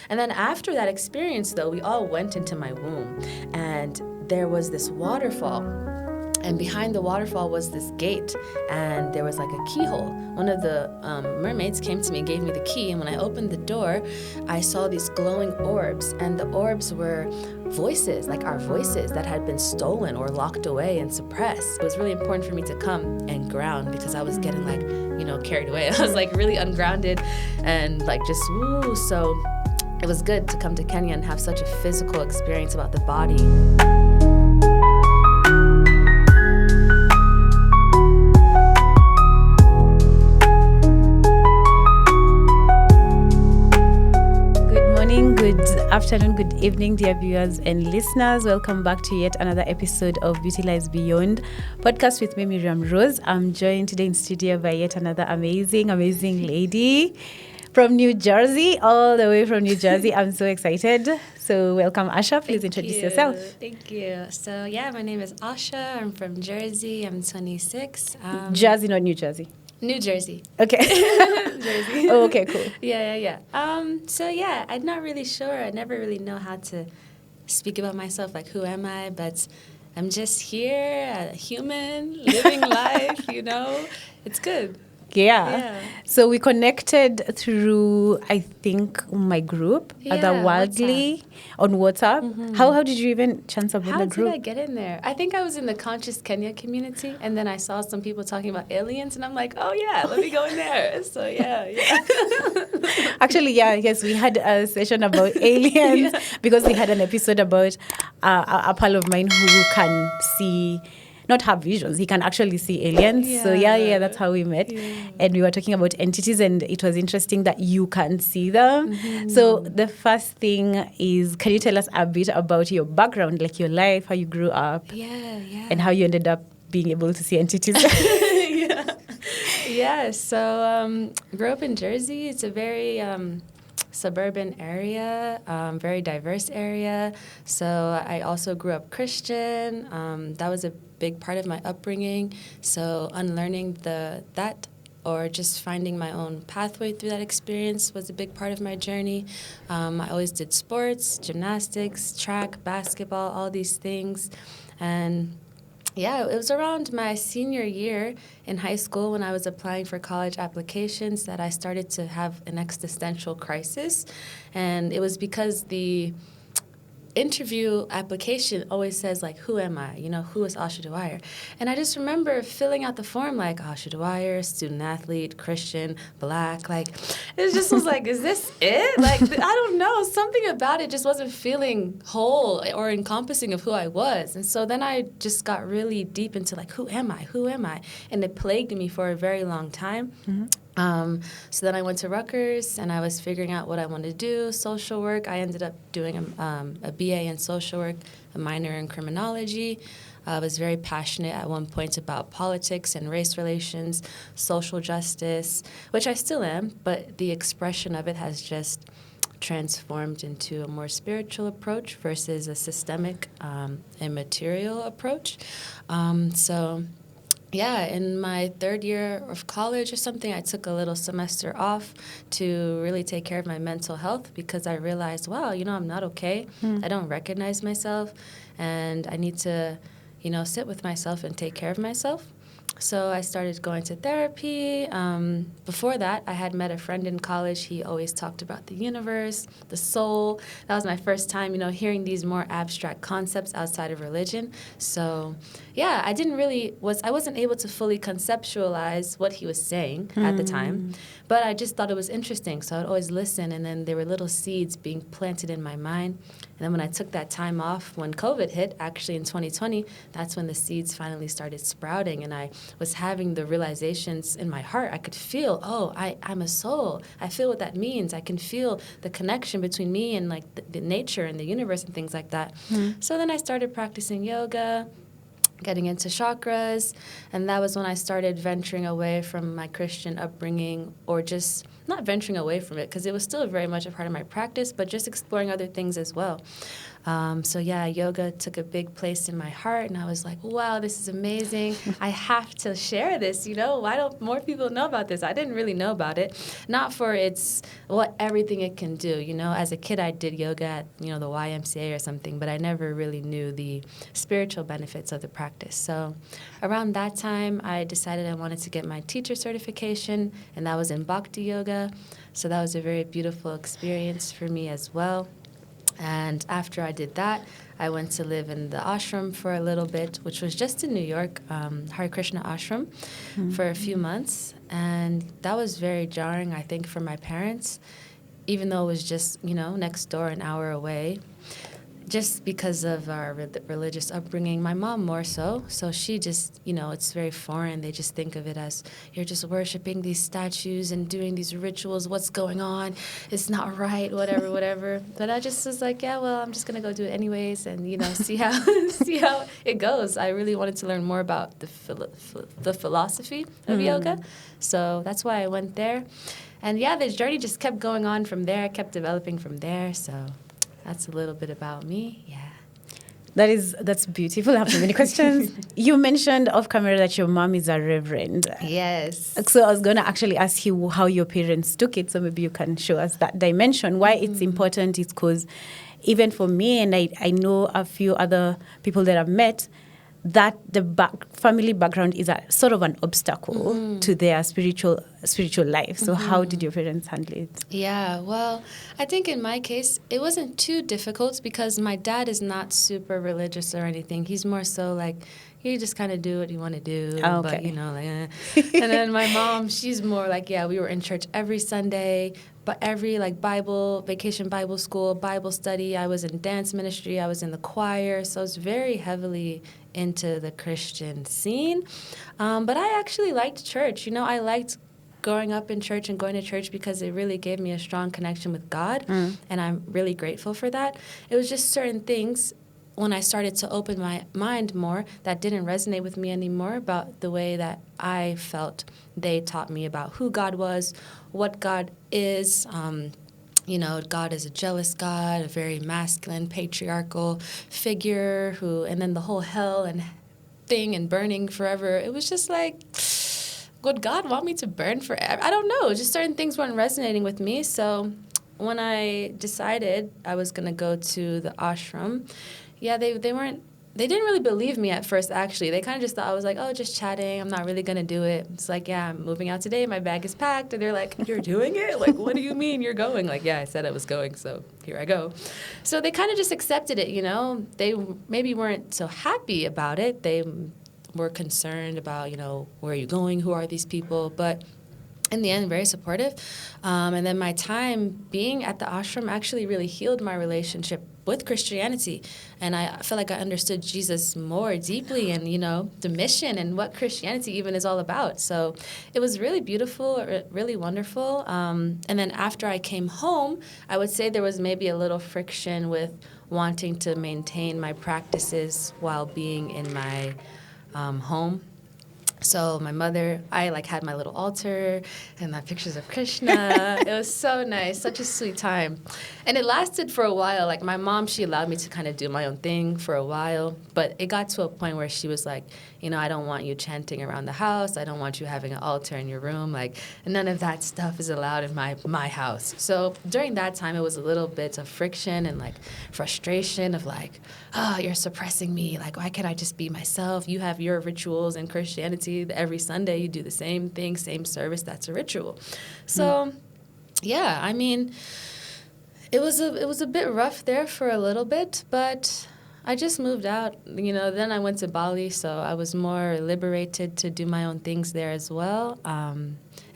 And then after that experience, though, we all went into my womb, and there was this waterfall. And behind the waterfall was this gate, and there was like a keyhole. One of the mermaids came to me and gave me the key, and when I opened the door, I saw these glowing orbs, and the orbs were voices, like our voices that had been stolen or locked away and suppressed. It was really important for me to come and ground because I was getting carried away. I was like really ungrounded and like just woo. So it was good to come to Kenya and have such a physical experience about the body. Good afternoon, good evening, dear viewers and listeners. Welcome back to yet another episode of Beauty Lies Beyond podcast with me, Miriam Rose. I'm joined today in studio by yet another amazing lady from New Jersey, all the way from New Jersey. I'm so excited. So welcome, Asha. Please introduce yourself. Thank you. So my name is Asha. I'm from Jersey. I'm 26. Jersey, not New Jersey. New Jersey. Okay. Jersey. Oh, okay, cool. Yeah. I'm not really sure. I never really know how to speak about myself, like who am I, but I'm just here, a human, living life, It's good. Yeah. So we connected through, I think, my group, Otherworldly, on WhatsApp. Mm-hmm. How did you even chance about the group? How did I get in there? I think I was in the Conscious Kenya community, and then I saw some people talking about aliens, and I'm like, oh yeah, let me go in there. So yeah. Actually, yes, we had a session about aliens because we had an episode about a pal of mine who can see, not have visions, he can actually see aliens. Yeah. So that's how we met. Yeah. And we were talking about entities, and it was interesting that you can see them. Mm-hmm. So the first thing is, can you tell us a bit about your background, like your life, how you grew up? Yeah. And how you ended up being able to see entities? So grew up in Jersey. It's a very suburban area, very diverse area. So I also grew up Christian. That was a big part of my upbringing. So unlearning that or just finding my own pathway through that experience was a big part of my journey. I always did sports, gymnastics, track, basketball, all these things. And it was around my senior year in high school when I was applying for college applications that I started to have an existential crisis. And it was because the interview application always says, like, who am I? Who is Asha Dwyer? And I just remember filling out the form like, Asha Dwyer, student athlete, Christian, Black. Like, it just was like, is this it? Like, I don't know. Something about it just wasn't feeling whole or encompassing of who I was. And so then I just got really deep into, like, who am I? Who am I? And it plagued me for a very long time. Mm-hmm. So then I went to Rutgers, and I was figuring out what I wanted to do, social work. I ended up doing a BA in social work, a minor in criminology. I was very passionate at one point about politics and race relations, social justice, which I still am, but the expression of it has just transformed into a more spiritual approach versus a systemic and material approach. In my third year of college or something, I took a little semester off to really take care of my mental health because I realized, wow, I'm not okay. I don't recognize myself, and I need to, sit with myself and take care of myself. So I started going to therapy. Before that, I had met a friend in college. He always talked about the universe, the soul. That was my first time, hearing these more abstract concepts outside of religion. So, I wasn't able to fully conceptualize what he was saying at the time, but I just thought it was interesting. So I'd always listen, and then there were little seeds being planted in my mind. And then when I took that time off, when COVID hit, actually in 2020, that's when the seeds finally started sprouting, and I was having the realizations in my heart. I could feel, I'm a soul. I feel what that means. I can feel the connection between me and like the nature and the universe and things like that. So then I started practicing yoga, getting into chakras, and that was when I started venturing away from my Christian upbringing, or just not venturing away from it because it was still very much a part of my practice, but just exploring other things as well. So yeah, yoga took a big place in my heart, and I was like, wow, this is amazing. I have to share this, Why don't more people know about this? I didn't really know about it. Not for everything it can do, As a kid, I did yoga at, the YMCA or something, but I never really knew the spiritual benefits of the practice. So around that time, I decided I wanted to get my teacher certification, and that was in Bhakti Yoga. So that was a very beautiful experience for me as well. And after I did that, I went to live in the ashram for a little bit, which was just in New York, Hare Krishna ashram, for a few months. And that was very jarring, I think, for my parents, even though it was just, next door, an hour away. Just because of our religious upbringing, my mom more so. So she just, it's very foreign. They just think of it as you're just worshiping these statues and doing these rituals. What's going on? It's not right, whatever. But I just was like, yeah, well, I'm just going to go do it anyways and, see how it goes. I really wanted to learn more about the philosophy of yoga. So that's why I went there. And, yeah, the journey just kept going on from there. I kept developing from there, so... That's a little bit about me, yeah. That's beautiful. I have so many questions. You mentioned off camera that your mom is a reverend. Yes. So I was going to actually ask you how your parents took it, so maybe you can show us that dimension. Why it's important is because even for me, and I know a few other people that I've met, that the family background is a sort of an obstacle to their spiritual life. So how did your parents handle it? Yeah, well, I think in my case, it wasn't too difficult because my dad is not super religious or anything. He's more so like, you just kind of do what you want to do. Oh, okay. But, And then my mom, she's more like, yeah, we were in church every Sunday, but every vacation Bible school, Bible study. I was in dance ministry. I was in the choir. So it's very heavily into the Christian scene. But I actually liked church. I liked growing up in church and going to church because it really gave me a strong connection with God. And I'm really grateful for that. It was just certain things when I started to open my mind more that didn't resonate with me anymore about the way that I felt they taught me about who God was, what God is. God is a jealous God, a very masculine, patriarchal figure and then the whole hell and thing and burning forever. It was just like, would God want me to burn forever? I don't know. Just certain things weren't resonating with me. So when I decided I was going to go to the ashram, yeah, they didn't really believe me at first, actually. They kind of just thought I was like, oh, just chatting. I'm not really going to do it. It's like, yeah, I'm moving out today. My bag is packed. And they're like, you're doing it? Like, what do you mean you're going? Like, yeah, I said I was going, so here I go. So they kind of just accepted it, They maybe weren't so happy about it. They were concerned about, where are you going? Who are these people? But in the end, very supportive. And then my time being at the ashram actually really healed my relationship with Christianity. And I felt like I understood Jesus more deeply and, the mission and what Christianity even is all about. So it was really beautiful, really wonderful. And then after I came home, I would say there was maybe a little friction with wanting to maintain my practices while being in my home. So my mother, I had my little altar and my pictures of Krishna. It was so nice, such a sweet time. And it lasted for a while. My mom, she allowed me to kind of do my own thing for a while. But it got to a point where she was like, I don't want you chanting around the house. I don't want you having an altar in your room. None of that stuff is allowed in my house. So during that time, it was a little bit of friction and frustration of oh, you're suppressing me. Why can't I just be myself? You have your rituals in Christianity. Every Sunday you do the same thing, same service. That's a ritual. So, yeah, I mean, it was a bit rough there for a little bit, but I just moved out. Then I went to Bali, so I was more liberated to do my own things there as well.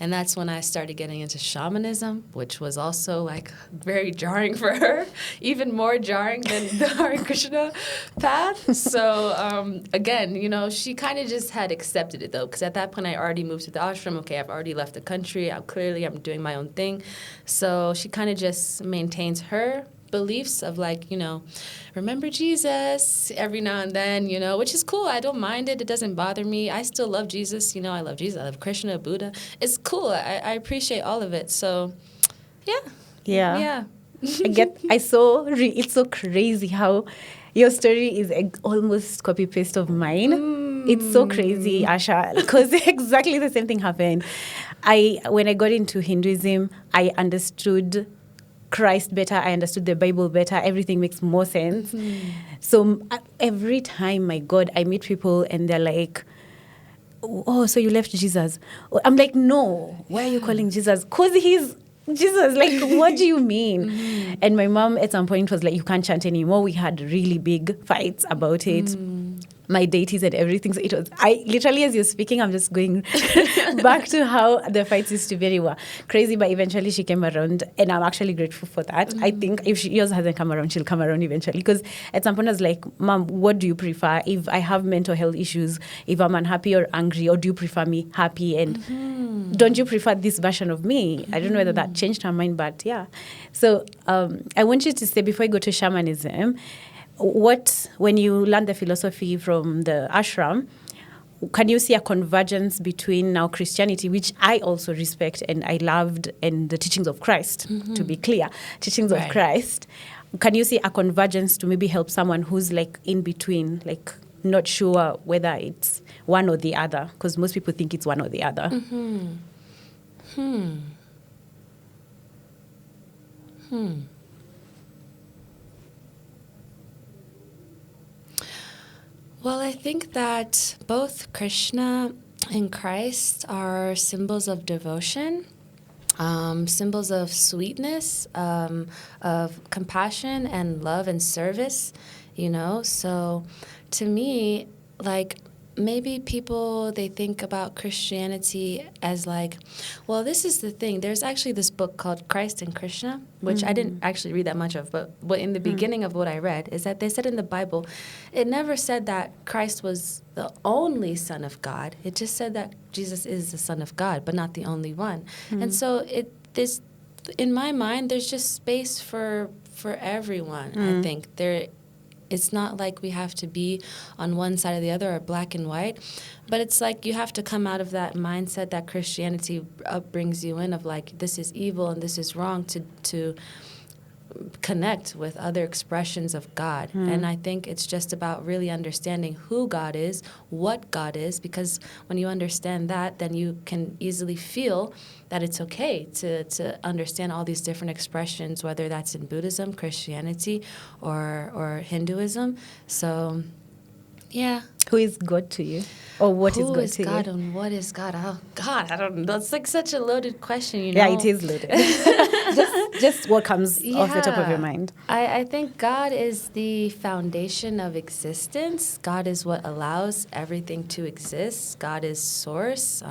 And that's when I started getting into shamanism, which was also very jarring for her, even more jarring than the Hare Krishna path. So again, she kind of just had accepted it though, because at that point I already moved to the ashram. Okay, I've already left the country. I'm doing my own thing. So she kind of just maintains her beliefs of like, remember Jesus every now and then, which is cool. I don't mind it. It doesn't bother me. I still love Jesus. I love Jesus. I love Krishna, Buddha. It's cool. I appreciate all of it. So, yeah. Yeah. It's so crazy how your story is almost copy paste of mine. It's so crazy, Asha, because exactly the same thing happened. When I got into Hinduism, I understood Christ better. I understood the Bible better. Everything makes more sense. So every time, my God, I meet people and they're like, oh, so you left Jesus? I'm like, no. Why are you calling Jesus? Because he's Jesus. Like, what do you mean? And my mom at some point was like, you can't chant anymore. We had really big fights about it. My deities and everything. So it was, I literally, as you're speaking, I'm just going back to how the fights used to be. They were crazy, but eventually she came around, and I'm actually grateful for that. I think if yours hasn't come around, she'll come around eventually. Because at some point I was like, Mom, what do you prefer? If I have mental health issues, if I'm unhappy or angry, or do you prefer me happy? And don't you prefer this version of me? I don't know whether that changed her mind, but yeah. So I want you to say, before I go to shamanism, when you learn the philosophy from the ashram, can you see a convergence between now Christianity, which I also respect and I loved, and the teachings of Christ, to be clear, teachings of Christ. Can you see a convergence to maybe help someone who's like in between, like not sure whether it's one or the other? Because most people think it's one or the other. Well, I think that both Krishna and Christ are symbols of devotion, symbols of sweetness, of compassion and love and service, So to me, like, maybe people, they think about Christianity as like, well, this is the thing. There's actually this book called Christ and Krishna, which I didn't actually read that much of, but what in the beginning of what I read is that they said in the Bible, it never said that Christ was the only Son of God. It just said that Jesus is the Son of God, but not the only one. And so in my mind, there's just space for everyone. I think it's not like we have to be on one side or the other or black and white, but it's like you have to come out of that mindset that Christianity brings you in of like, this is evil and this is wrong, to connect with other expressions of God. And I think it's just about really understanding who God is, what God is, because when you understand that, then you can easily feel that it's okay to understand all these different expressions, whether that's in Buddhism, Christianity, or Hinduism. So, yeah. Who is God to you? Or what is God to you? Who is God and what is God? Oh, God, I don't know. That's like such a loaded question, Yeah, it is loaded. just what comes off the top of your mind. I think God is the foundation of existence. God is what allows everything to exist. God is source.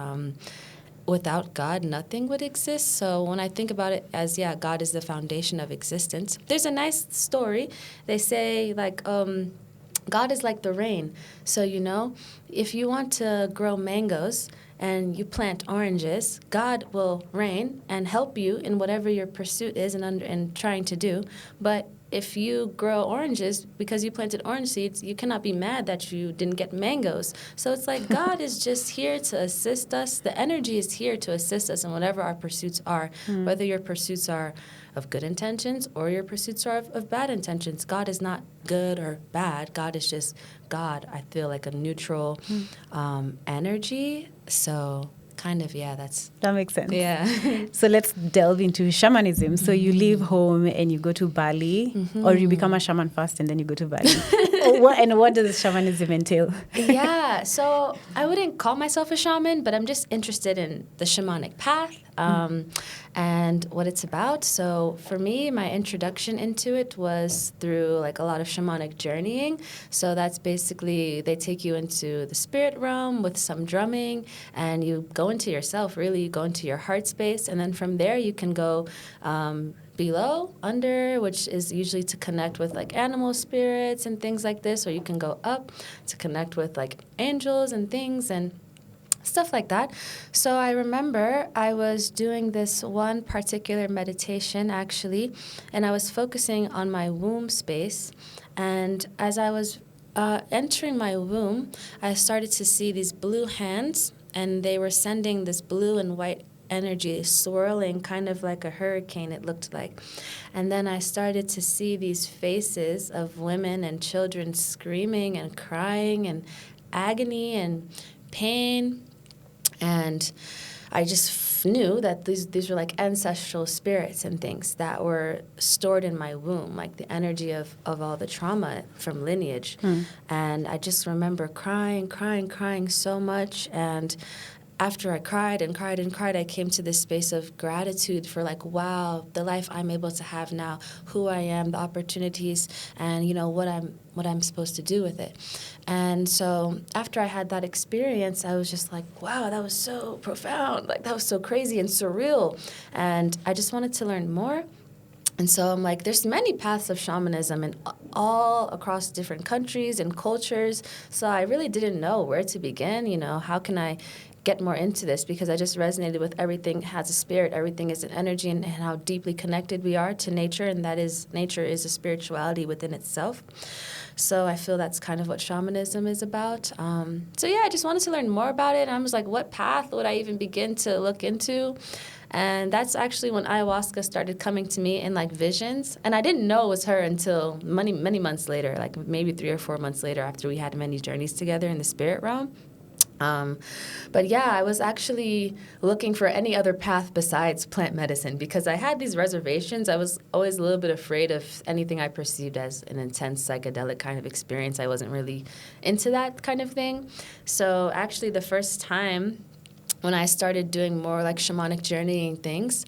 Without God, nothing would exist. So when I think about it as, God is the foundation of existence, there's a nice story. They say, like, God is like the rain. So, if you want to grow mangoes and you plant oranges, God will rain and help you in whatever your pursuit is and trying to do. But if you grow oranges because you planted orange seeds, you cannot be mad that you didn't get mangoes. So it's like God is just here to assist us. The energy is here to assist us in whatever our pursuits are, whether your pursuits are of good intentions or your pursuits are of bad intentions. God is not good or bad. God is just God. I feel like a neutral energy. So kind of, that makes sense. Yeah. So let's delve into shamanism. So you leave home and you go to Bali, or you become a shaman first and then you go to Bali. What does shamanism entail? Yeah, so I wouldn't call myself a shaman, but I'm just interested in the shamanic path and what it's about. So for me, my introduction into it was through like a lot of shamanic journeying. So that's basically, they take you into the spirit realm with some drumming, and you go into yourself, really. You go into your heart space, and then from there you can go below, under, which is usually to connect with like animal spirits and things like this, or you can go up to connect with like angels and things. And stuff like that. So I remember I was doing this one particular meditation, actually, and I was focusing on my womb space. And as I was entering my womb, I started to see these blue hands, and they were sending this blue and white energy swirling, kind of like a hurricane, it looked like. And then I started to see these faces of women and children screaming and crying and agony and pain. And I just knew that these were like ancestral spirits and things that were stored in my womb, like the energy of all the trauma from lineage. And I just remember crying so much. And after I cried and cried and cried, I came to this space of gratitude for like, wow, the life I'm able to have now, who I am, the opportunities, and you know what I'm supposed to do with it. And so after I had that experience, I was just like, wow, that was so profound. Like that was so crazy and surreal. And I just wanted to learn more. And so I'm like, there's many paths of shamanism and all across different countries and cultures. So I really didn't know where to begin. You know, how can I get more into this? Because I just resonated with everything has a spirit, everything is an energy, and how deeply connected we are to nature. And that is, nature is a spirituality within itself. So I feel that's kind of what shamanism is about. So yeah, I just wanted to learn more about it. And I was like, what path would I even begin to look into? And that's actually when ayahuasca started coming to me in like visions. And I didn't know it was her until many months later, like maybe 3 or 4 months later, after we had many journeys together in the spirit realm. But yeah, I was actually looking for any other path besides plant medicine because I had these reservations. I was always a little bit afraid of anything I perceived as an intense psychedelic kind of experience. I wasn't really into that kind of thing. So actually the first time when I started doing more like shamanic journeying things,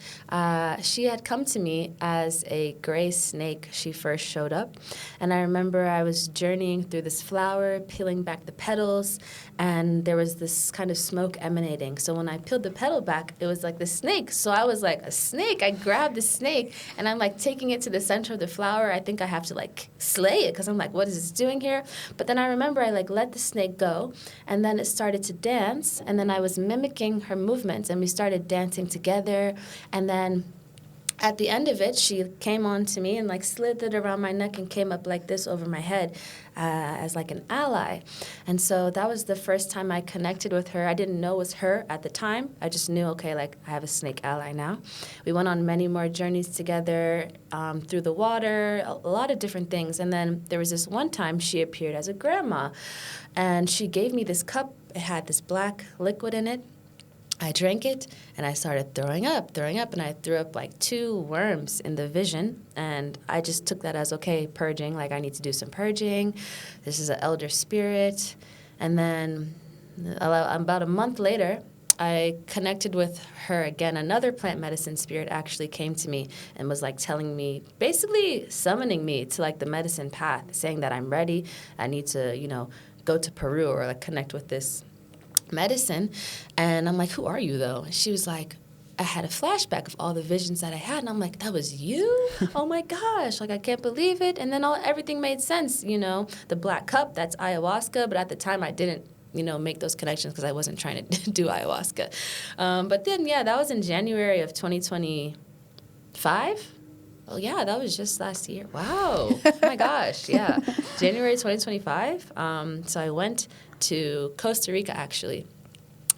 she had come to me as a gray snake. She first showed up. And I remember I was journeying through this flower, peeling back the petals, and there was this kind of smoke emanating. So when I peeled the petal back, it was like the snake. So I was like, a snake? I grabbed the snake, and I'm like taking it to the center of the flower. I think I have to like slay it because I'm like, what is this doing here? But then I remember I like let the snake go, and then it started to dance, and then I was mimicking her movements, and we started dancing together. And then at the end of it, she came on to me and like slithered around my neck and came up like this over my head as like an ally. And so that was the first time I connected with her. I didn't know it was her at the time. I just knew, okay, like I have a snake ally now. We went on many more journeys together through the water, a lot of different things. And then there was this one time she appeared as a grandma, and she gave me this cup. It had this black liquid in it. I drank it, and I started throwing up, and I threw up like 2 worms in the vision, and I just took that as, okay, purging, like I need to do some purging. This is an elder spirit. And then about a month later, I connected with her again. Another plant medicine spirit actually came to me and was like telling me, basically summoning me to like the medicine path, saying that I'm ready. I need to, you know, go to Peru or like connect with this medicine. And I'm like, who are you though? And she was like, I had a flashback of all the visions that I had, and I'm like, that was you? Oh my gosh, like I can't believe it. And then everything made sense, you know. The black cup, that's ayahuasca, but at the time I didn't, you know, make those connections because I wasn't trying to do ayahuasca. But then, yeah, that was in January of 2025. Oh, yeah, that was just last year. Wow. Oh, my gosh. Yeah. January 2025. So I went to Costa Rica, actually,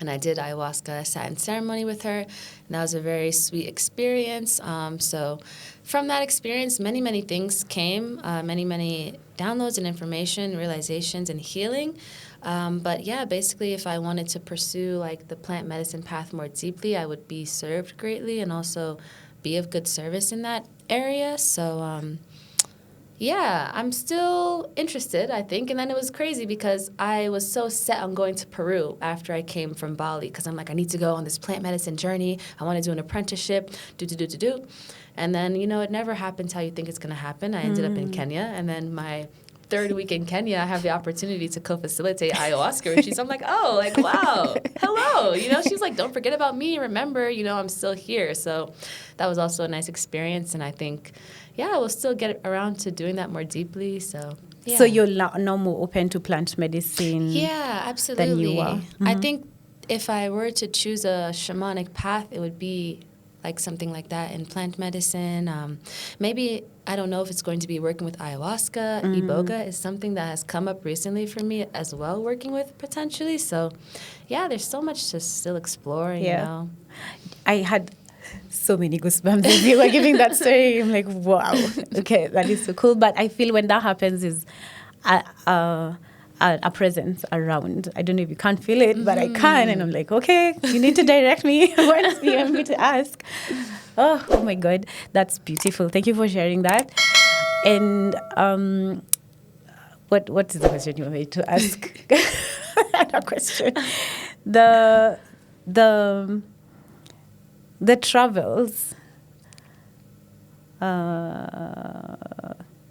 and I did ayahuasca. I sat in ceremony with her, and that was a very sweet experience. So from that experience, many things came, many downloads and information, realizations, and healing. But yeah, basically, if I wanted to pursue like the plant medicine path more deeply, I would be served greatly and also be of good service in that area. So yeah, I'm still interested, I think. And then it was crazy because I was so set on going to Peru after I came from Bali because I'm like, I need to go on this plant medicine journey. I want to do an apprenticeship, do. And then, you know, it never happens how you think it's going to happen. I ended up in Kenya, and then my 3rd week in Kenya, I have the opportunity to co-facilitate ayahuasca retreats. I'm like, oh, like, wow, hello. You know, she's like, don't forget about me. Remember, you know, I'm still here. So that was also a nice experience. And I think, yeah, we'll still get around to doing that more deeply. So, yeah. So you're now more open to plant medicine? Yeah, absolutely. Than you were. I think if I were to choose a shamanic path, it would be like something like that in plant medicine. Maybe, I don't know if it's going to be working with ayahuasca. Iboga is something that has come up recently for me as well, working with potentially. So, yeah, there's so much to still explore, you know. I had so many goosebumps as you were giving that story. I'm like, wow, okay, that is so cool. But I feel when that happens is a presence around. I don't know if you can't feel it, but I can. And I'm like, okay, you need to direct me. What do you want me to ask? Oh my God, that's beautiful. Thank you for sharing that. And what is the question you want me to ask? Another question. The travels.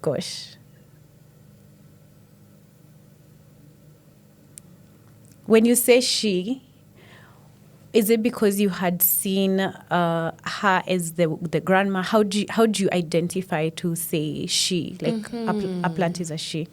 Gosh. When you say she, is it because you had seen her as the grandma? How do you identify to say she? Like a plant is a she.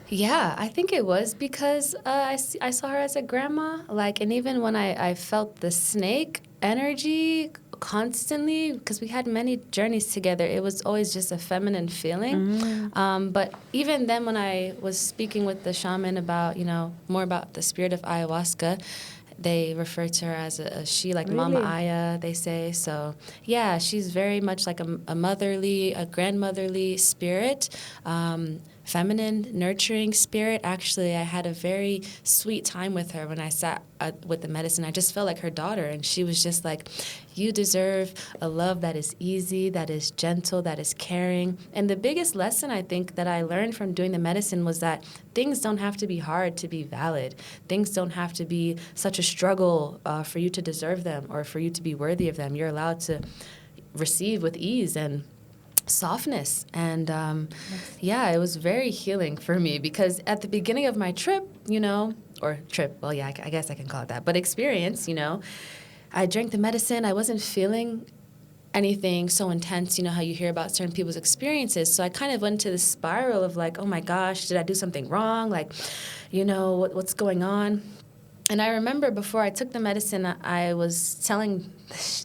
Yeah, I think it was because I saw her as a grandma. Like, and even when I felt the snake energy constantly, because we had many journeys together, it was always just a feminine feeling. But even then, when I was speaking with the shaman about, more about the spirit of ayahuasca, they refer to her as a she, like Mama Aya, they say. So, yeah, she's very much like a motherly, a grandmotherly spirit. Feminine, nurturing spirit. Actually, I had a very sweet time with her when I sat with the medicine. I just felt like her daughter, and she was just like, you deserve a love that is easy, that is gentle, that is caring. And the biggest lesson I think that I learned from doing the medicine was that things don't have to be hard to be valid. Things don't have to be such a struggle for you to deserve them or for you to be worthy of them. You're allowed to receive with ease and softness. And it was very healing for me, because at the beginning of my trip, I guess I can call it that, but experience, I drank the medicine. I wasn't feeling anything so intense, how you hear about certain people's experiences. So I kind of went into this spiral of like, oh my gosh, did I do something wrong? Like, what's going on? And I remember before I took the medicine, I was telling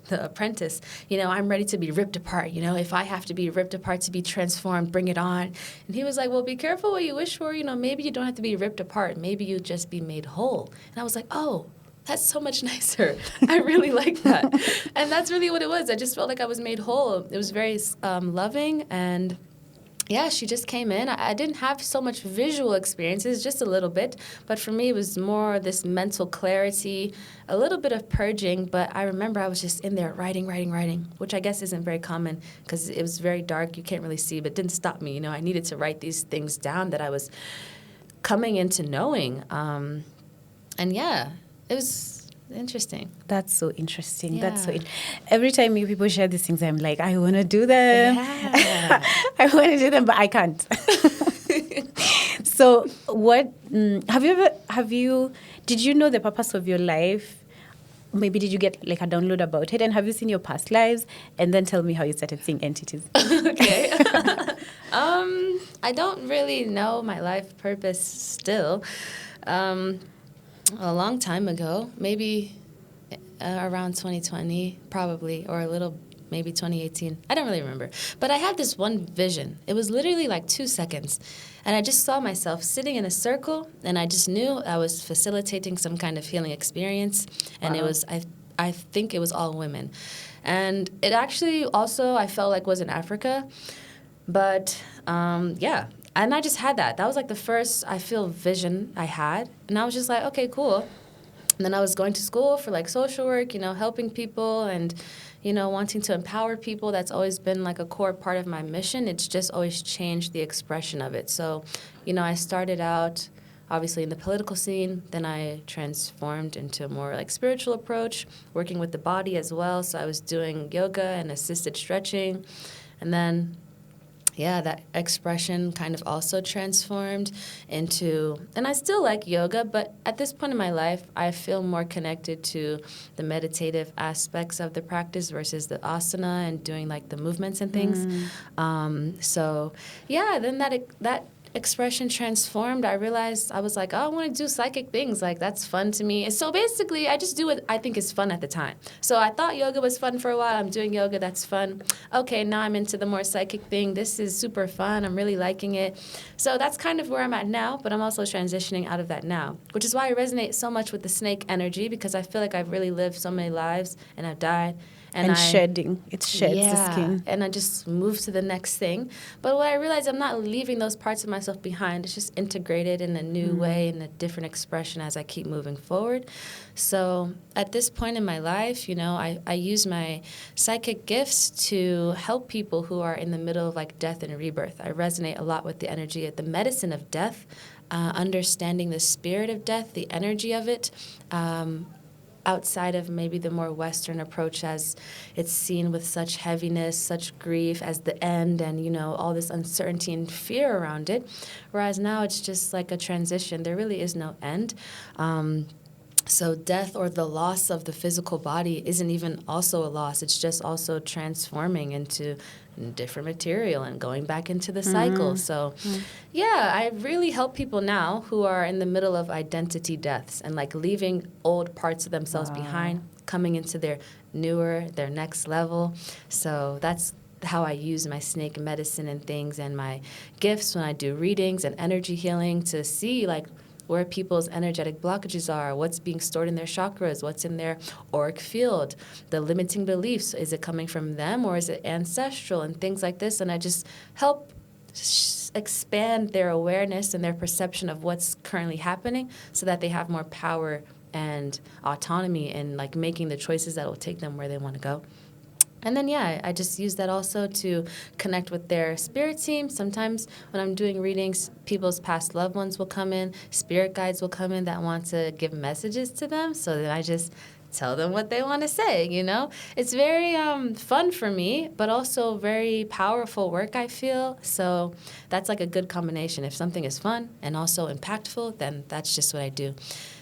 the apprentice, I'm ready to be ripped apart. If I have to be ripped apart to be transformed, bring it on. And he was like, well, be careful what you wish for. Maybe you don't have to be ripped apart. Maybe you just be made whole. And I was like, oh, that's so much nicer. I really like that. And that's really what it was. I just felt like I was made whole. It was very loving, and yeah, she just came in. I didn't have so much visual experiences, just a little bit. But for me, it was more this mental clarity, a little bit of purging. But I remember I was just in there writing, which I guess isn't very common because it was very dark. You can't really see, but it didn't stop me. I needed to write these things down that I was coming into knowing. It was interesting. That's so interesting. Yeah. Every time you people share these things, I'm like, I want to do them. Yeah. I want to do them, but I can't. So what, did you know the purpose of your life? Maybe did you get like a download about it? And have you seen your past lives? And then tell me how you started seeing entities. Okay. I don't really know my life purpose still. A long time ago, maybe around 2020, probably, or a little, maybe 2018. I don't really remember. But I had this one vision. It was literally like 2 seconds. And I just saw myself sitting in a circle, and I just knew I was facilitating some kind of healing experience. And It was, I think it was all women. And it actually also, I felt like was in Africa. But, And I just had that. That was like the first, I feel, vision I had. And I was just like, okay, cool. And then I was going to school for like social work, helping people and, wanting to empower people. That's always been like a core part of my mission. It's just always changed the expression of it. So, I started out obviously in the political scene. Then I transformed into a more like spiritual approach, working with the body as well. So I was doing yoga and assisted stretching. And then that expression kind of also transformed into, and I still like yoga, but at this point in my life, I feel more connected to the meditative aspects of the practice versus the asana and doing like the movements and things. Then that expression transformed, I realized I was like, oh, I want to do psychic things. Like, that's fun to me. And so basically, I just do what I think is fun at the time. So I thought yoga was fun for a while. I'm doing yoga. That's fun. Okay, now I'm into the more psychic thing. This is super fun. I'm really liking it. So that's kind of where I'm at now, but I'm also transitioning out of that now, which is why I resonate so much with the snake energy, because I feel like I've really lived so many lives and I've died. And shedding. It sheds the skin. And I just move to the next thing. But what I realized, I'm not leaving those parts of myself behind. It's just integrated in a new way, in a different expression as I keep moving forward. So at this point in my life, you know, I use my psychic gifts to help people who are in the middle of like death and rebirth. I resonate a lot with the energy of the medicine of death, understanding the spirit of death, the energy of it, outside of maybe the more Western approach, as it's seen with such heaviness, such grief as the end, and, you know, all this uncertainty and fear around it. Whereas now it's just like a transition. There really is no end. So death or the loss of the physical body isn't even also a loss. It's just also transforming into different material and going back into the cycle. So, yeah, I really help people now who are in the middle of identity deaths and like leaving old parts of themselves behind, coming into their newer, their next level. So that's how I use my snake medicine and things and my gifts when I do readings and energy healing to see like where people's energetic blockages are, what's being stored in their chakras, what's in their auric field, the limiting beliefs. Is it coming from them or is it ancestral and things like this? And I just help expand their awareness and their perception of what's currently happening so that they have more power and autonomy in like making the choices that will take them where they want to go. And then, yeah, I just use that also to connect with their spirit team. Sometimes when I'm doing readings, people's past loved ones will come in, spirit guides will come in that want to give messages to them. So then I just tell them what they want to say, you know? It's very fun for me, but also very powerful work, I feel. So that's like a good combination. If something is fun and also impactful, then that's just what I do.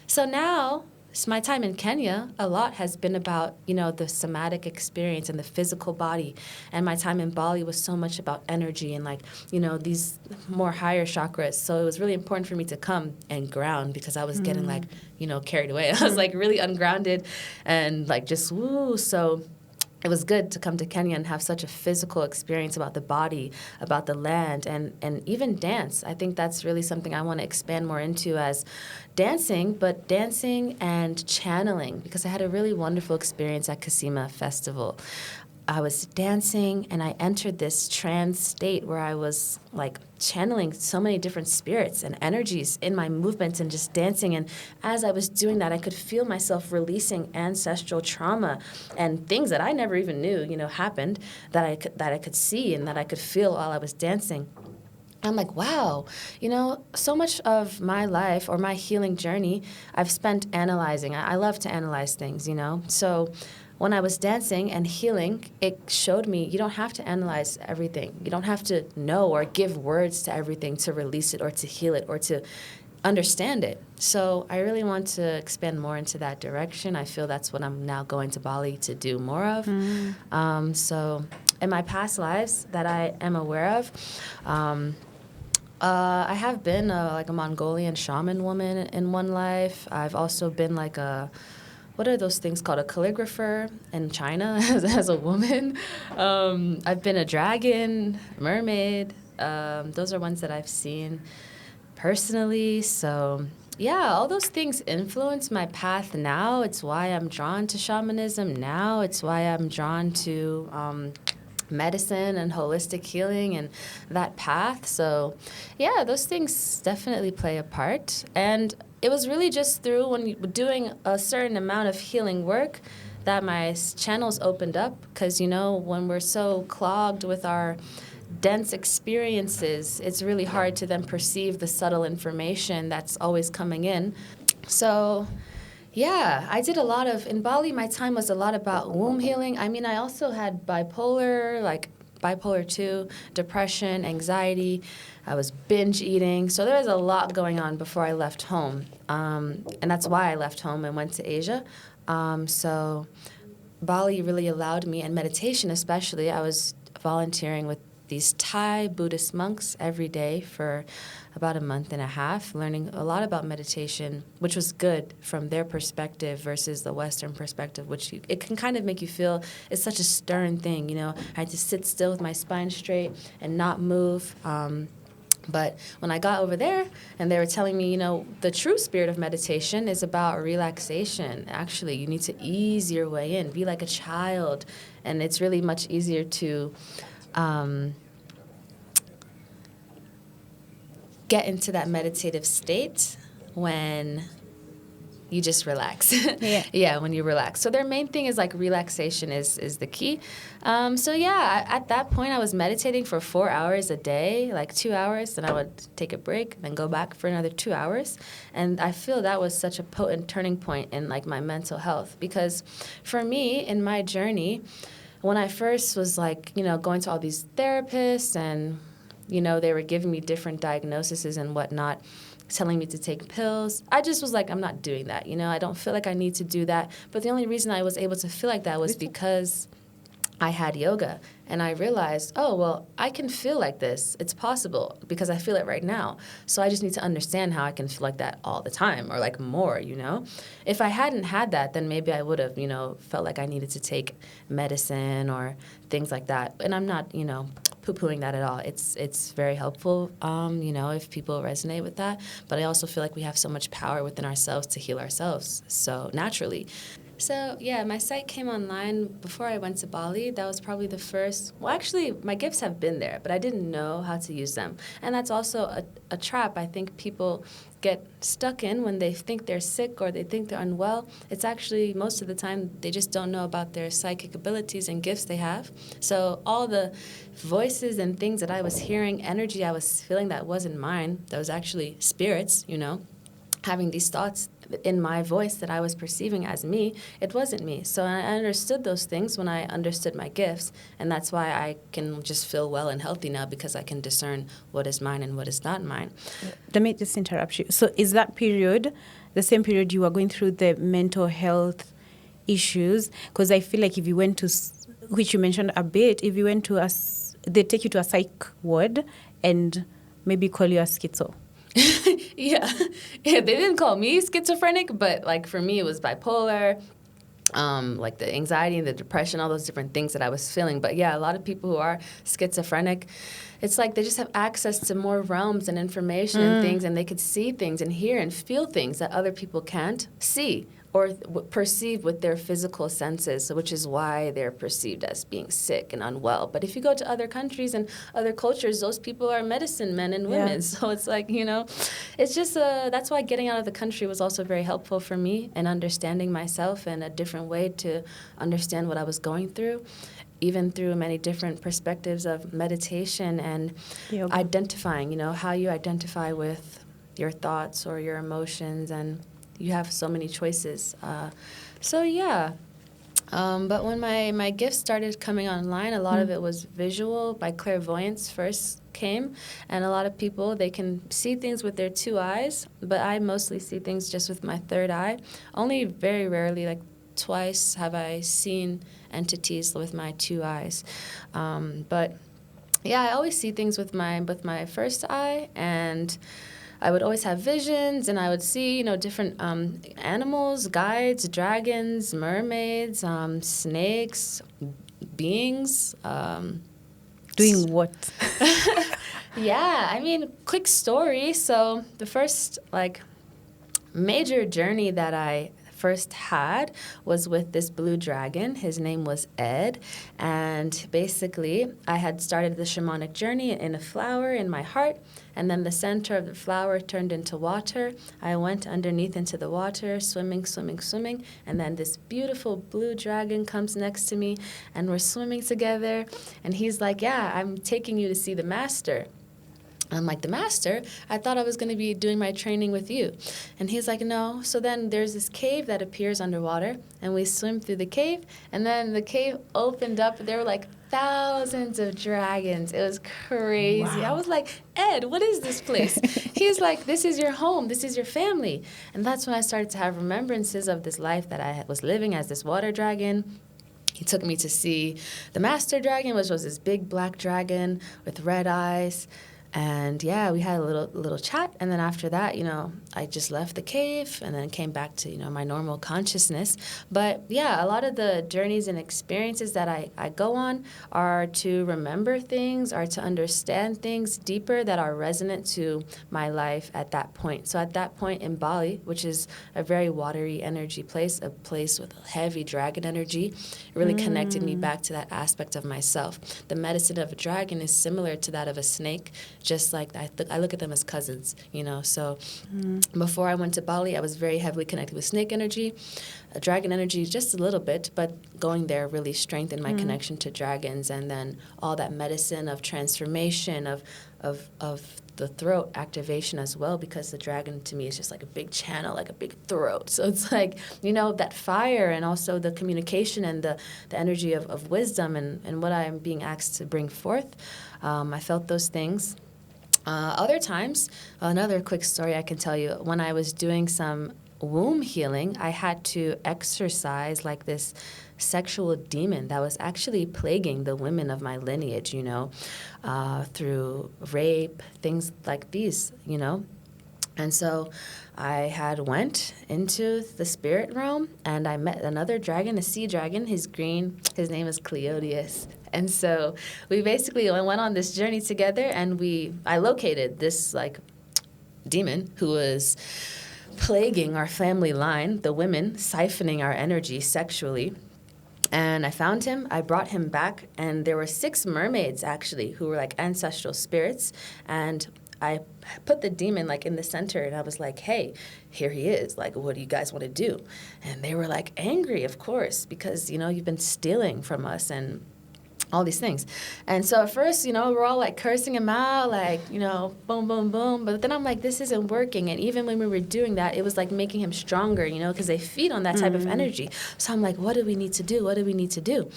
So now, my time in Kenya, a lot has been about, you know, the somatic experience and the physical body. And my time in Bali was so much about energy and, like, you know, these more higher chakras. So it was really important for me to come and ground because I was getting, like, you know, carried away. I was, like, really ungrounded and, like, just woo. So it was good to come to Kenya and have such a physical experience about the body, about the land, and even dance. I think that's really something I want to expand more into as dancing, but dancing and channeling, because I had a really wonderful experience at Kasima Festival. I was dancing and I entered this trance state where I was like channeling so many different spirits and energies in my movements and just dancing. And as I was doing that, I could feel myself releasing ancestral trauma and things that I never even knew, you know, happened that I could see and that I could feel while I was dancing. I'm like, wow, you know, so much of my life or my healing journey I've spent analyzing. I love to analyze things, you know. So when I was dancing and healing, it showed me you don't have to analyze everything. You don't have to know or give words to everything to release it or to heal it or to understand it. So I really want to expand more into that direction. I feel that's what I'm now going to Bali to do more of. So in my past lives that I am aware of, I have been like a Mongolian shaman woman in one life. I've also been like what are those things called? A calligrapher in China as a woman. I've been a dragon, mermaid. Those are ones that I've seen personally. So yeah, all those things influence my path now. It's why I'm drawn to shamanism now. It's why I'm drawn to medicine and holistic healing and that path. So yeah, those things definitely play a part. And it was really just through when you were doing a certain amount of healing work that my channels opened up. Because, you know, when we're so clogged with our dense experiences, it's really hard to then perceive the subtle information that's always coming in. So yeah, I did a lot of, in Bali, my time was a lot about womb healing. I mean, I also had bipolar 2, depression, anxiety. I was binge eating. So there was a lot going on before I left home. And that's why I left home and went to Asia. So Bali really allowed me, and meditation especially, I was volunteering with these Thai Buddhist monks every day for about a month and a half, learning a lot about meditation, which was good from their perspective versus the Western perspective, which it can kind of make you feel it's such a stern thing. You know, I had to sit still with my spine straight and not move. But when I got over there and they were telling me, you know, the true spirit of meditation is about relaxation. Actually, you need to ease your way in, be like a child. And it's really much easier to get into that meditative state when you just relax. Yeah, when you relax. So their main thing is like relaxation is the key. So yeah, at that point I was meditating for 4 hours a day, like 2 hours, then I would take a break, then go back for another 2 hours. And I feel that was such a potent turning point in like my mental health, because for me in my journey, when I first was like, you know, going to all these therapists and, you know, they were giving me different diagnoses and whatnot, telling me to take pills. I just was like, I'm not doing that. You know, I don't feel like I need to do that. But the only reason I was able to feel like that was because I had yoga. And I realized, oh, well, I can feel like this. It's possible because I feel it right now. So I just need to understand how I can feel like that all the time, or like more, you know? If I hadn't had that, then maybe I would have, you know, felt like I needed to take medicine or things like that. And I'm not, you know, poo-pooing that at all. It's very helpful, you know, if people resonate with that. But I also feel like we have so much power within ourselves to heal ourselves, so naturally. So, yeah, my site came online before I went to Bali. That was probably the first. Well, actually, my gifts have been there, but I didn't know how to use them. And that's also a trap I think people get stuck in when they think they're sick or they think they're unwell. It's actually, most of the time, they just don't know about their psychic abilities and gifts they have. So all the voices and things that I was hearing, energy I was feeling that wasn't mine, that was actually spirits, you know, having these thoughts in my voice that I was perceiving as me, it wasn't me. So I understood those things when I understood my gifts, and that's why I can just feel well and healthy now, because I can discern what is mine and what is not mine. Let me just interrupt you. So is that period the same period you were going through the mental health issues? Because I feel like if you went to, which you mentioned a bit, if you went to they take you to a psych ward and maybe call you a schizo. Yeah, they didn't call me schizophrenic, but like for me it was bipolar, like the anxiety and the depression, all those different things that I was feeling. But yeah, a lot of people who are schizophrenic, it's like they just have access to more realms and information and things, and they could see things and hear and feel things that other people can't see or perceive with their physical senses, which is why they're perceived as being sick and unwell. But if you go to other countries and other cultures, those people are medicine men and women. Yeah. So it's like, you know, it's just that's why getting out of the country was also very helpful for me, and understanding myself in a different way to understand what I was going through, even through many different perspectives of meditation and identifying, you know, how you identify with your thoughts or your emotions, and you have so many choices. But when my gifts started coming online, a lot of it was visual. By clairvoyance first came, and a lot of people, they can see things with their 2 eyes, but I mostly see things just with my third eye. Only very rarely, like twice, have I seen entities with my 2 eyes. But yeah, I always see things with my first eye, and I would always have visions, and I would see, you know, different animals, guides, dragons, mermaids, snakes, beings. Doing what? Yeah, I mean, quick story. So the first, like, major journey that I first had was with this blue dragon. His name was Ed, and basically I had started the shamanic journey in a flower in my heart, and then the center of the flower turned into water. I went underneath into the water, swimming, and then this beautiful blue dragon comes next to me, and we're swimming together, and he's like, yeah, I'm taking you to see the master. I'm like, the master? I thought I was going to be doing my training with you. And he's like, no. So then there's this cave that appears underwater, and we swim through the cave, and then the cave opened up. There were like thousands of dragons. It was crazy. Wow. I was like, Ed, what is this place? He's like, this is your home. This is your family. And that's when I started to have remembrances of this life that I was living as this water dragon. He took me to see the master dragon, which was this big black dragon with red eyes. And yeah, we had a little chat, and then after that, I just left the cave and then came back to, my normal consciousness. But yeah, a lot of the journeys and experiences that I go on are to remember things, are to understand things deeper that are resonant to my life at that point. So at that point in Bali, which is a very watery energy place, a place with heavy dragon energy, it really connected me back to that aspect of myself. The medicine of a dragon is similar to that of a snake. Just like I look at them as cousins, So before I went to Bali, I was very heavily connected with snake energy, dragon energy just a little bit, but going there really strengthened my connection to dragons, and then all that medicine of transformation, of the throat activation as well, because the dragon to me is just like a big channel, like a big throat. So it's like, that fire, and also the communication and the energy of wisdom and what I am being asked to bring forth. I felt those things. Other times, another quick story I can tell you, when I was doing some womb healing, I had to exorcise like this sexual demon that was actually plaguing the women of my lineage, through rape, things like these, And so I had went into the spirit realm, and I met another dragon, a sea dragon. He's green. His name is Cleodius. And so we basically went on this journey together, and I located this like demon who was plaguing our family line, the women, siphoning our energy sexually. And I found him, I brought him back, and there were 6 mermaids actually who were like ancestral spirits. And I put the demon like in the center, and I was like, hey, here he is. Like, what do you guys want to do? And they were like angry, of course, because, you've been stealing from us and all these things. And so at first, we're all like cursing him out, like, boom, boom, boom. But then I'm like, this isn't working. And even when we were doing that, it was like making him stronger, because they feed on that type of energy. So I'm like, what do we need to do? What do we need to do?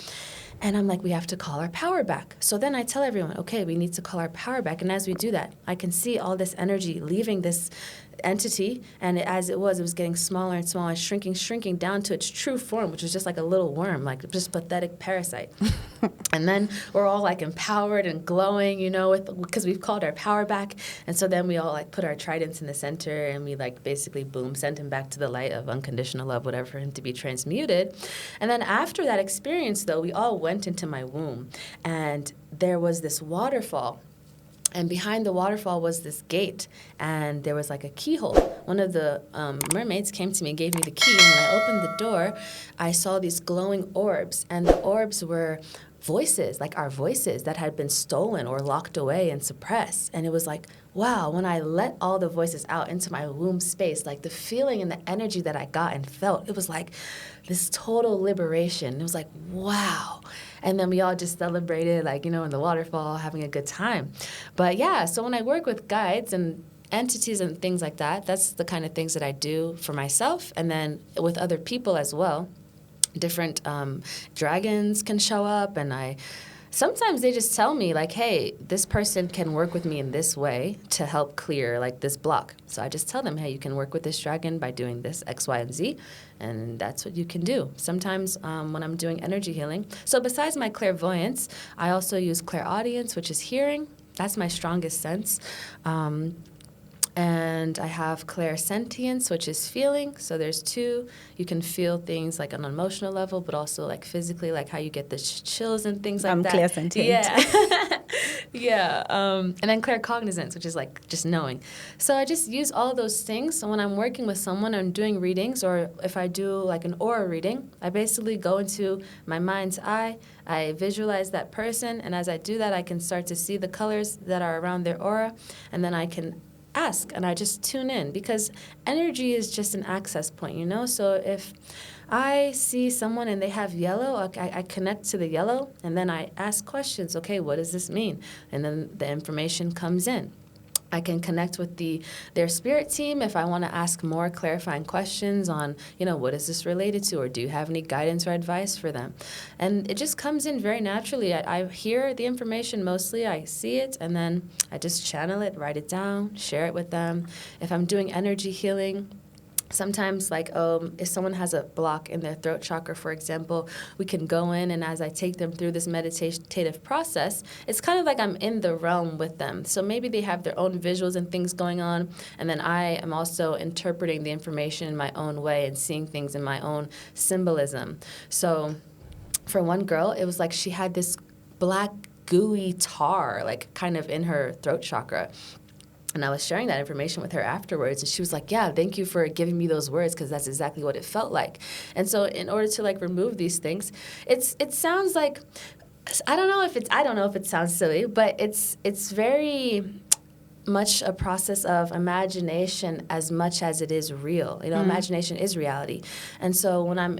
And I'm like, we have to call our power back. So then I tell everyone, okay, we need to call our power back. And as we do that, I can see all this energy leaving this entity, and as it was getting smaller and smaller, shrinking down to its true form, which was just like a little worm, like just pathetic parasite. And then we're all like empowered and glowing, because we've called our power back. And so then we all like put our tridents in the center, and we like basically boom, send him back to the light of unconditional love, whatever, for him to be transmuted. And then after that experience, though, we all went into my womb, and there was this waterfall. And behind the waterfall was this gate, and there was like a keyhole. One of the mermaids came to me and gave me the key, and when I opened the door, I saw these glowing orbs, and the orbs were voices, like our voices that had been stolen or locked away and suppressed. And it was like, wow, when I let all the voices out into my womb space, like the feeling and the energy that I got and felt, it was like this total liberation. It was like, wow. And then we all just celebrated, like, in the waterfall, having a good time. But yeah, so when I work with guides and entities and things like that, that's the kind of things that I do for myself, and then with other people as well. Different dragons can show up, and sometimes they just tell me, like, hey, this person can work with me in this way to help clear, like, this block. So I just tell them, hey, you can work with this dragon by doing this, X, Y, and Z, and that's what you can do. Sometimes when I'm doing energy healing. So besides my clairvoyance, I also use clairaudience, which is hearing. That's my strongest sense. And I have clairsentience, which is feeling. So there's 2. You can feel things like on an emotional level, but also like physically, like how you get the chills and things like that. I'm clairsentient. Yeah. Yeah. And then claircognizance, which is like just knowing. So I just use all of those things. So when I'm working with someone, I'm doing readings, or if I do like an aura reading, I basically go into my mind's eye. I visualize that person. And as I do that, I can start to see the colors that are around their aura. And then I can ask, and I just tune in, because energy is just an access point, So if I see someone and they have yellow, I connect to the yellow, and then I ask questions. Okay, what does this mean? And then the information comes in. I can connect with their spirit team if I want to ask more clarifying questions on, what is this related to, or do you have any guidance or advice for them? And it just comes in very naturally. I hear the information mostly, I see it, and then I just channel it, write it down, share it with them. If I'm doing energy healing, Sometimes, like, if someone has a block in their throat chakra, for example, we can go in, and as I take them through this meditative process, it's kind of like I'm in the realm with them. So maybe they have their own visuals and things going on, and then I am also interpreting the information in my own way and seeing things in my own symbolism. So for one girl, it was like she had this black gooey tar, like, kind of in her throat chakra. And I was sharing that information with her afterwards, and she was like, yeah, thank you for giving me those words, because that's exactly what it felt like. And so in order to, like, remove these things, it sounds like, I don't know if it sounds silly, but it's very much a process of imagination as much as it is real. Imagination is reality. And so when I'm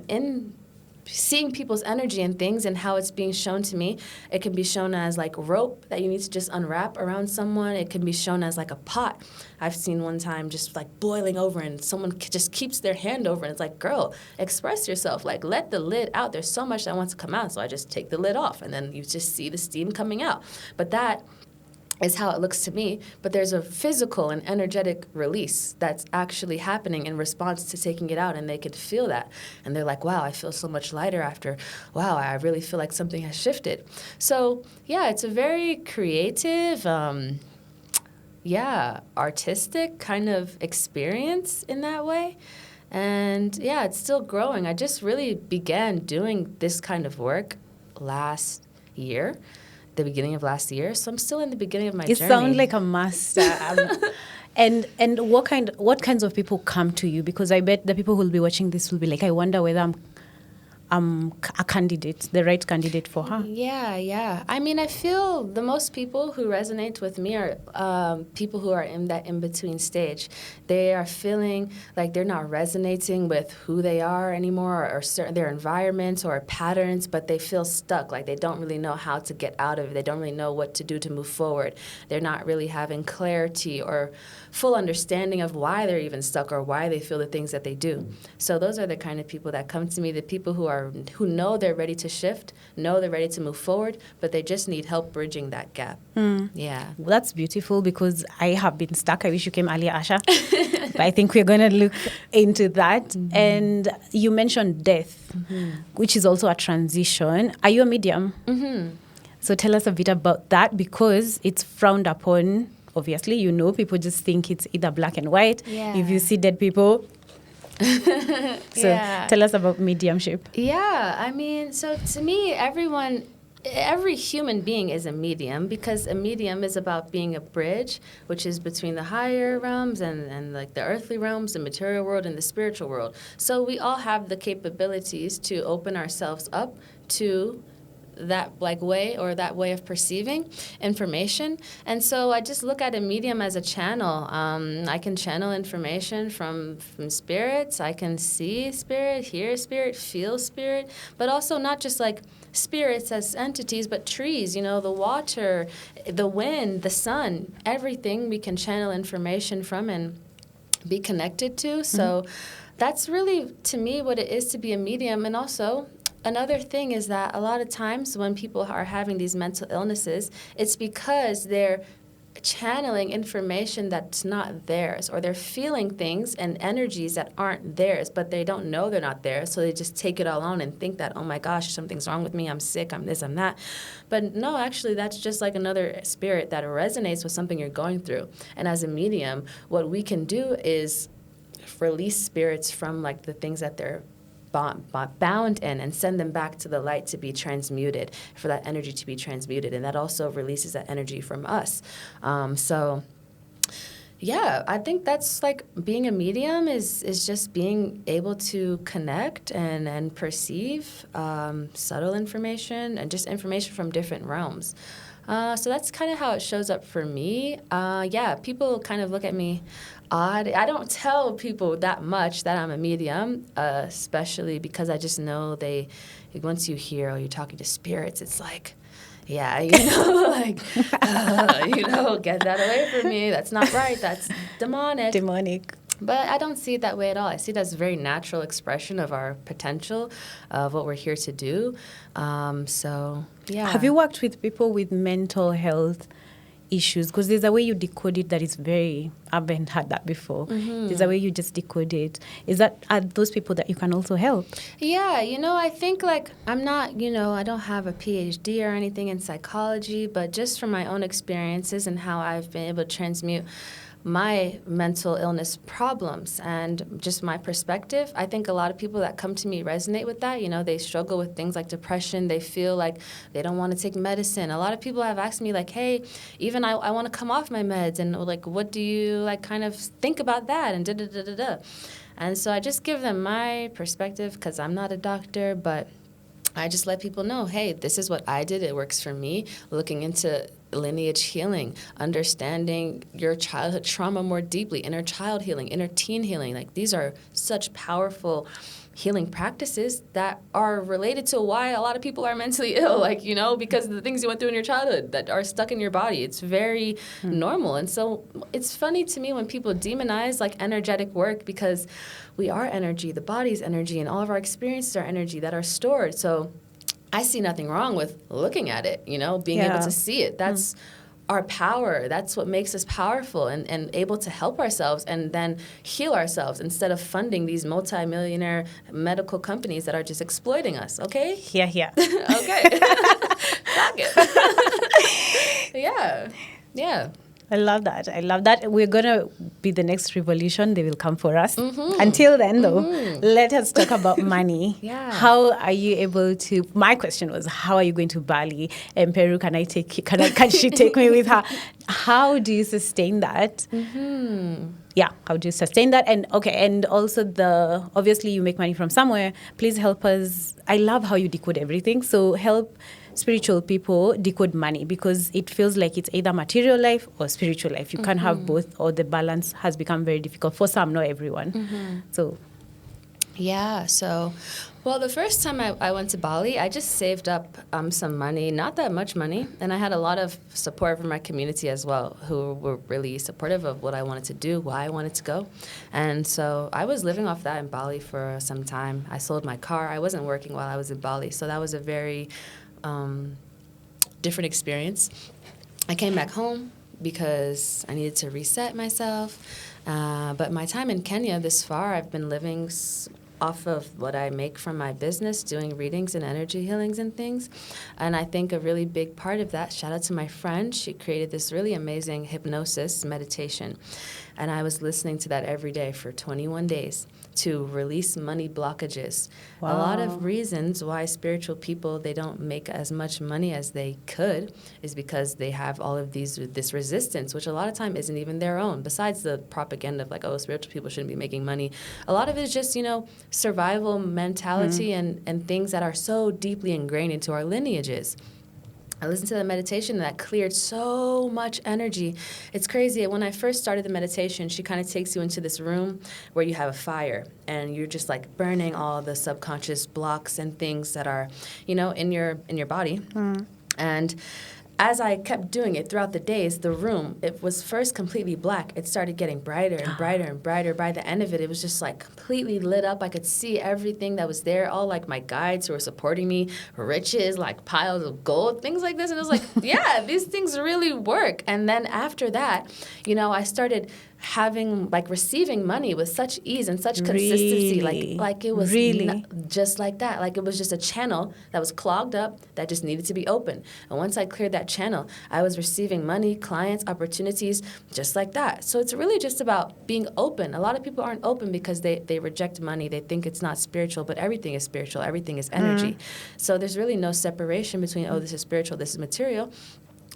seeing people's energy and things and how it's being shown to me, it can be shown as like rope that you need to just unwrap around someone. It can be shown as like a pot. I've seen one time just like boiling over, and someone just keeps their hand over, and it's like, girl, express yourself. Like, let the lid out. There's so much that wants to come out. So I just take the lid off, and then you just see the steam coming out. But that is how it looks to me, but there's a physical and energetic release that's actually happening in response to taking it out, and they could feel that. And they're like, wow, I feel so much lighter after. Wow, I really feel like something has shifted. So, yeah, it's a very creative, artistic kind of experience in that way. And, yeah, it's still growing. I just really began doing this kind of work last year. The beginning of last year, so I'm still in the beginning of my journey. You sound like a master. And what kinds of people come to you? Because I bet the people who will be watching this will be like, I wonder whether I'm a candidate, the right candidate for her. Yeah. I mean, I feel the most people who resonate with me are people who are in that in-between stage. They are feeling like they're not resonating with who they are anymore, or certain their environments or patterns, but they feel stuck, like they don't really know how to get out of it. They don't really know what to do to move forward. They're not really having clarity or full understanding of why they're even stuck or why they feel the things that they do. So those are the kind of people that come to me, the people who know they're ready to shift, know they're ready to move forward, but they just need help bridging that gap. Yeah. Well, that's beautiful, because I have been stuck. I wish you came earlier, Asha. But I think we're going to look into that. And you mentioned death, which is also a transition. Are you a medium? So tell us a bit about that, because it's frowned upon. Obviously, people just think it's either black and white. Yeah. If you see dead people. So tell us about mediumship. Yeah, I mean, so to me, every human being is a medium, because a medium is about being a bridge, which is between the higher realms and like the earthly realms, the material world, and the spiritual world. So we all have the capabilities to open ourselves up to that way of perceiving information. And so I just look at a medium as a channel. I can channel information from spirits. I can see spirit, hear spirit, feel spirit, but also not just like spirits as entities, but trees, the water, the wind, the sun, everything we can channel information from and be connected to. So that's really, to me, what it is to be a medium. And also, another thing is that a lot of times when people are having these mental illnesses, it's because they're channeling information that's not theirs, or they're feeling things and energies that aren't theirs, but they don't know they're not there, so they just take it all on and think that, oh my gosh, something's wrong with me, I'm sick, I'm this, I'm that. But no, actually, that's just like another spirit that resonates with something you're going through. And as a medium, what we can do is release spirits from like the things that they're bound in, and send them back to the light to be transmuted, for that energy to be transmuted. And that also releases that energy from us. So yeah, I think that's like being a medium is just being able to connect and perceive subtle information and just information from different realms. So that's kind of how it shows up for me. People kind of look at me odd. I don't tell people that much that I'm a medium, especially because I just know once you hear, oh, you're talking to spirits, it's like, yeah, like, get that away from me. That's not right. That's demonic. But I don't see it that way at all. I see it as a very natural expression of our potential, of what we're here to do. So, yeah. Have you worked with people with mental health issues? Because there's a way you decode it that is very, I haven't had that before. There's a way you just decode it. Are those people that you can also help? Yeah, I think like I'm not, I don't have a PhD or anything in psychology, but just from my own experiences and how I've been able to transmute my mental illness problems and just my perspective, I think a lot of people that come to me resonate with that. They struggle with things like depression. They feel like they don't want to take medicine. A lot of people have asked me like, hey, even I want to come off my meds, and like, what do you like kind of think about that, and da-da-da-da-da. And so I just give them my perspective because I'm not a doctor, but I just let people know, hey, this is what I did. It works for me. Looking into lineage healing, understanding your childhood trauma more deeply, inner child healing, inner teen healing. Like, these are such powerful healing practices that are related to why a lot of people are mentally ill, because of the things you went through in your childhood that are stuck in your body. It's very normal. And so it's funny to me when people demonize like energetic work, because we are energy, the body's energy, and all of our experiences are energy that are stored. So I see nothing wrong with looking at it, being able to see it. That's our power. That's what makes us powerful and able to help ourselves and then heal ourselves instead of funding these multi-millionaire medical companies that are just exploiting us. Okay? Yeah. Okay. Clock it. Yeah. I love that. We're going to be the next revolution. They will come for us. Until then, though, let us talk about money. Yeah. How are you able to... My question was, how are you going to Bali and Peru? Can she take me with her? How do you sustain that? Yeah, how do you sustain that? And also obviously you make money from somewhere. Please help us. I love how you decode everything. So help spiritual people decode money, because it feels like it's either material life or spiritual life. You can't have both, or the balance has become very difficult for some, not everyone. So the first time I went to Bali, I just saved up some money, not that much money, and I had a lot of support from my community as well, who were really supportive of what I wanted to do, why I wanted to go. And so I was living off that in Bali for some time. I sold my car. I wasn't working while I was in Bali, so that was a very different experience. I came back home because I needed to reset myself. But my time in Kenya this far, I've been living off of what I make from my business, doing readings and energy healings and things. And I think a really big part of that, shout out to my friend, she created this really amazing hypnosis meditation. And I was listening to that every day for 21 days to release money blockages. Wow. A lot of reasons why spiritual people, they don't make as much money as they could is because they have all of this resistance, which a lot of time isn't even their own. Besides the propaganda of like, oh, spiritual people shouldn't be making money. A lot of it is just, survival mentality and things that are so deeply ingrained into our lineages. I listened to the meditation that cleared so much energy. It's crazy. When I first started the meditation, she kind of takes you into this room where you have a fire and you're just like burning all the subconscious blocks and things that are, in your body. And as I kept doing it throughout the days, the room, it was first completely black. It started getting brighter and brighter and brighter. By the end of it, it was just like completely lit up. I could see everything that was there, all like my guides who were supporting me, riches, like piles of gold, things like this. And it was like, yeah, these things really work. And then after that, I started receiving money with such ease and such consistency. Really? Like it was really just like that. Like it was just a channel that was clogged up that just needed to be open. And once I cleared that channel, I was receiving money, clients, opportunities, just like that. So it's really just about being open. A lot of people aren't open because they reject money. They think it's not spiritual, but everything is spiritual. Everything is energy. So there's really no separation between, this is spiritual, this is material.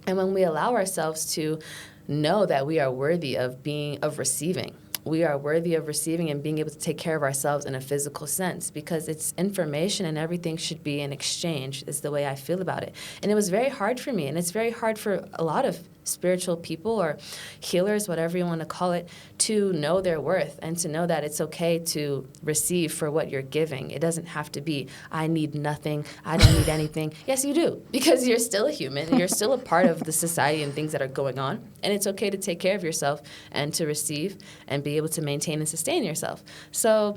And when we allow ourselves to know that we are worthy of receiving. We are worthy of receiving and being able to take care of ourselves in a physical sense, because it's information and everything should be in exchange is the way I feel about it. And it was very hard for me, and it's very hard for a lot of spiritual people or healers, whatever you want to call it, to know their worth and to know that it's okay to receive for what you're giving. It doesn't have to be, I need nothing, I don't need anything. Yes, you do, because you're still a human, you're still a part of the society and things that are going on, and it's okay to take care of yourself and to receive and be able to maintain and sustain yourself. So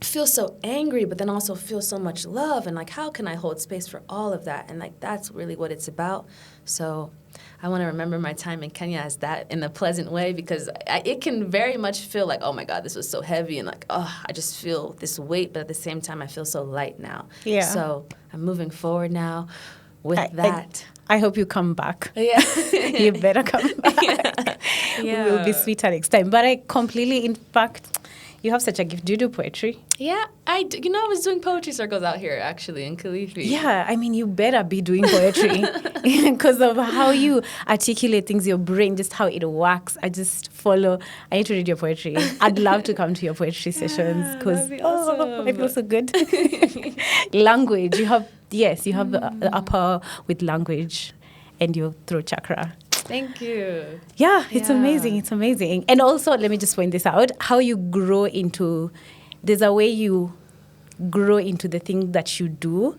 feel so angry, but then also feel so much love. And like, how can I hold space for all of that? And like, that's really what it's about. So I want to remember my time in Kenya as that in a pleasant way, because it can very much feel like, oh my God, this was so heavy. And like, oh, I just feel this weight. But at the same time, I feel so light now. Yeah. So I'm moving forward now with that. I hope you come back. Yeah. You better come back. Yeah. We'll be sweeter next time. But I completely, in fact, you have such a gift. Do you do poetry? Yeah, I do. You know, I was doing poetry circles out here, actually, in Kilifi. Yeah, I mean, you better be doing poetry because of how you articulate things, your brain, just how it works. I just follow. I need to read your poetry. I'd love to come to your poetry sessions because that'd be awesome. I feel so good. Language, you have the upper with language and your throat chakra. Thank you. Yeah, it's amazing. It's amazing. And also, let me just point this out, how you grow into, there's a way you grow into the thing that you do.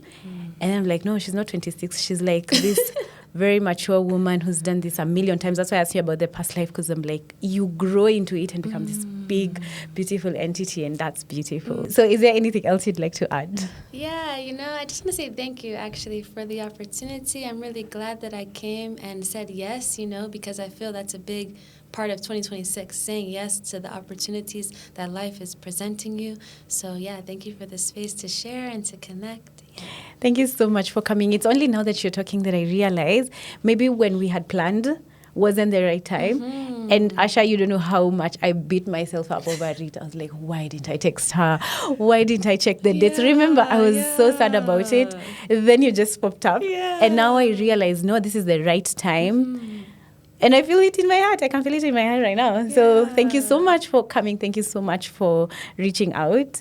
And I'm like, no, she's not 26. She's like this very mature woman who's done this a million times. That's why I asked you about the past life, because I'm like, you grow into it and become this big, beautiful entity, and that's beautiful. So is there anything else you'd like to add? Yeah, you know, I just want to say thank you, actually, for the opportunity. I'm really glad that I came and said yes, you know, because I feel that's a big part of 2026, saying yes to the opportunities that life is presenting you. So, yeah, thank you for the space to share and to connect. Yeah. Thank you so much for coming. It's only now that you're talking that I realize maybe when we had planned wasn't the right time. And Asha, you don't know how much I beat myself up over it. I was like, why didn't I text her? Why didn't I check the dates? Remember, I was so sad about it. Then you just popped up. And now I realize, no, this is the right time. And I feel it in my heart. I can feel it in my heart right now. So thank you so much for coming. Thank you so much for reaching out.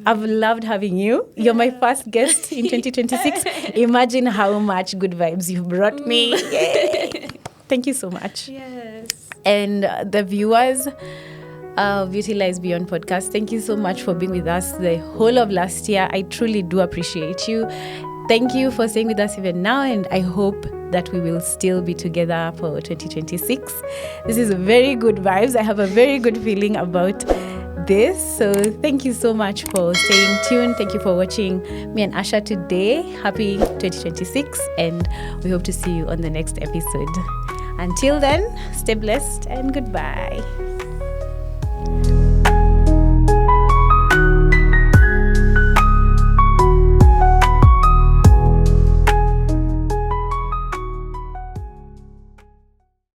I've loved having you. You're my first guest in 2026. Imagine how much good vibes you've brought me. Yay. Thank you so much. Yes. And the viewers of Beauty Lies Beyond podcast, thank you so much for being with us the whole of last year. I truly do appreciate you. Thank you for staying with us even now, and I hope that we will still be together for 2026. This is very good vibes. I have a very good feeling about this. So thank you so much for staying tuned. Thank you for watching me and Asha today. Happy 2026, and we hope to see you on the next episode. Until then, stay blessed and goodbye.